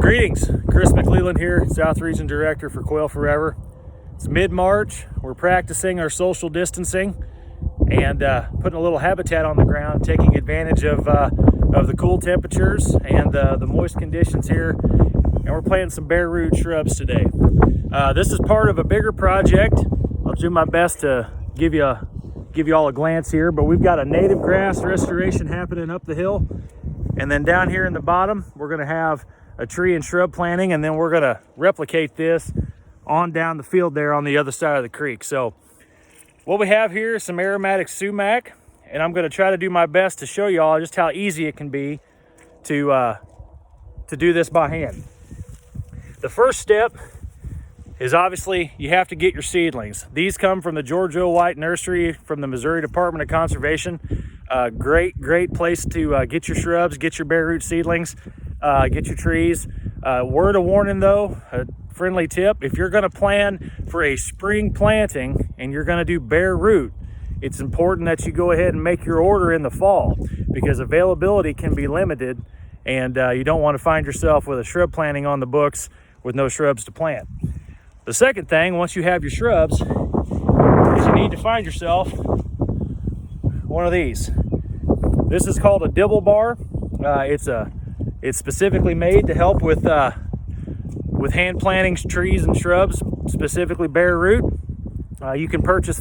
Greetings, Chris McLeland here, South Region Director for Quail Forever. It's mid-March. We're practicing our social distancing and putting a little habitat on the ground, taking advantage of the cool temperatures and the moist conditions here. And we're planting some bare root shrubs today. This is part of a bigger project. I'll do my best to give you all a glance here, but we've got a native grass restoration happening up the hill. And then down here in the bottom, we're gonna have a tree and shrub planting, and then we're gonna replicate this on down the field there on the other side of the creek. So what we have here is some aromatic sumac, and I'm gonna try to do my best to show you all just how easy it can be to do this by hand. The first step is obviously you have to get your seedlings. These come from the George O. White Nursery from the Missouri Department of Conservation. Great place to get your shrubs, get your bare root seedlings, get your trees. Word of warning though, a friendly tip, if you're gonna plan for a spring planting and you're gonna do bare root, it's important that you go ahead and make your order in the fall because availability can be limited, and you don't want to find yourself with a shrub planting on the books with no shrubs to plant. The second thing, once you have your shrubs, is you need to find yourself one of these. This is called a Dibble bar. It's specifically made to help with hand planting trees and shrubs, specifically bare root. You can purchase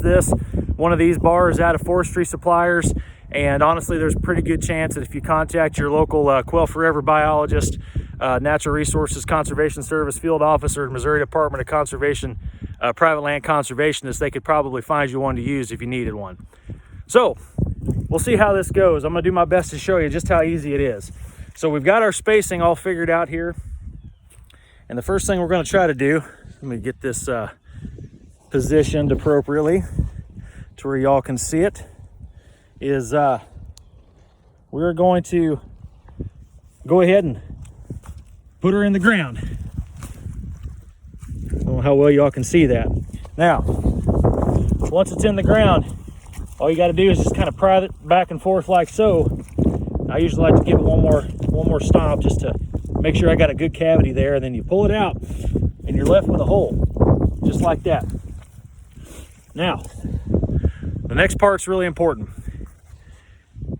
one of these bars out of forestry suppliers, and honestly, there's a pretty good chance that if you contact your local Quail Forever biologist, Natural Resources Conservation Service field officer, Missouri Department of Conservation, private land conservationist, they could probably find you one to use if you needed one. So we'll see how this goes. I'm gonna do my best to show you just how easy it is. So we've got our spacing all figured out here. And the first thing we're gonna try to do, let me get this positioned appropriately to where y'all can see it, is we're going to go ahead and put her in the ground. I don't know how well y'all can see that. Now, once it's in the ground, all you got to do is just kind of pry it back and forth like so. I usually like to give it one more stomp just to make sure I got a good cavity there, and then you pull it out and you're left with a hole, just like that. Now, the next part's really important.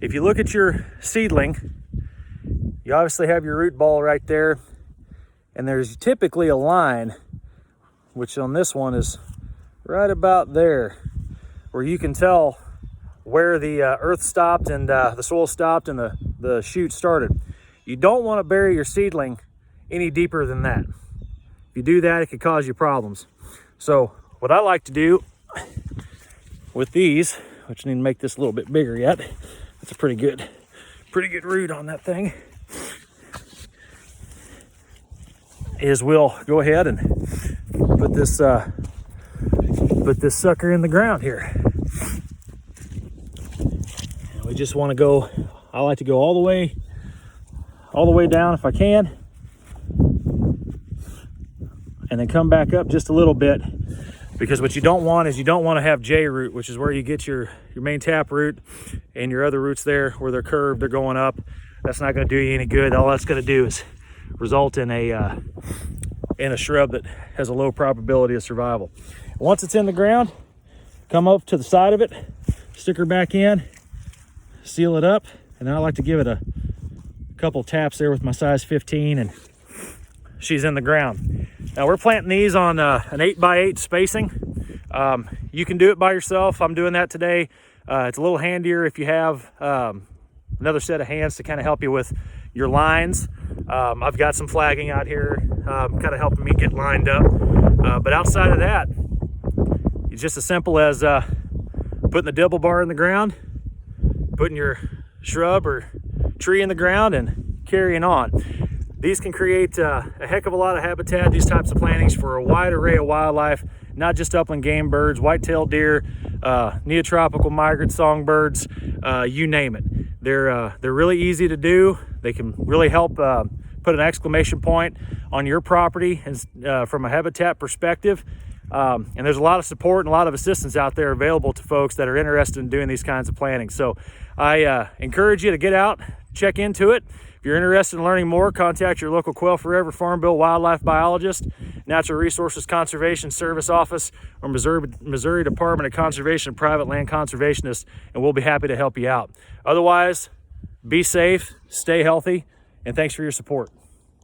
If you look at your seedling, you obviously have your root ball right there, and there's typically a line, which on this one is right about there, where you can tell where the earth stopped and the soil stopped and the shoot started. You don't want to bury your seedling any deeper than that. If you do that, it could cause you problems. So what I like to do with these, which I need to make this a little bit bigger yet, that's a pretty good root on that thing, is we'll go ahead and put this sucker in the ground here. And we just want to go, I like to go all the way down if I can, and then come back up just a little bit, because what you don't want is you don't want to have J root, which is where you get your main tap root and your other roots there where they're curved, they're going up. That's not going to do you any good. All that's going to do is result in a shrub that has a low probability of survival. Once it's in the ground, come up to the side of it, stick her back in, seal it up, and then I like to give it a couple taps there with my size 15, and she's in the ground. Now we're planting these on an 8x8 spacing. You can do it by yourself. I'm doing that today. It's a little handier if you have another set of hands to kind of help you with your lines. I've got some flagging out here kind of helping me get lined up, but outside of that, it's just as simple as putting the Dibble bar in the ground, putting your shrub or tree in the ground, and carrying on. These can create a heck of a lot of habitat, these types of plantings, for a wide array of wildlife, not just upland game birds, white-tailed deer, neotropical migrant songbirds, you name it. They're really easy to do. They can really help put an exclamation point on your property and, from a habitat perspective. And there's a lot of support and a lot of assistance out there available to folks that are interested in doing these kinds of plantings. So I encourage you to get out, check into it. If you're interested in learning more, contact your local Quail Forever Farm Bill wildlife biologist, Natural Resources Conservation Service Office, or Missouri Department of Conservation and private land conservationist, and we'll be happy to help you out. Otherwise, be safe, stay healthy, and thanks for your support.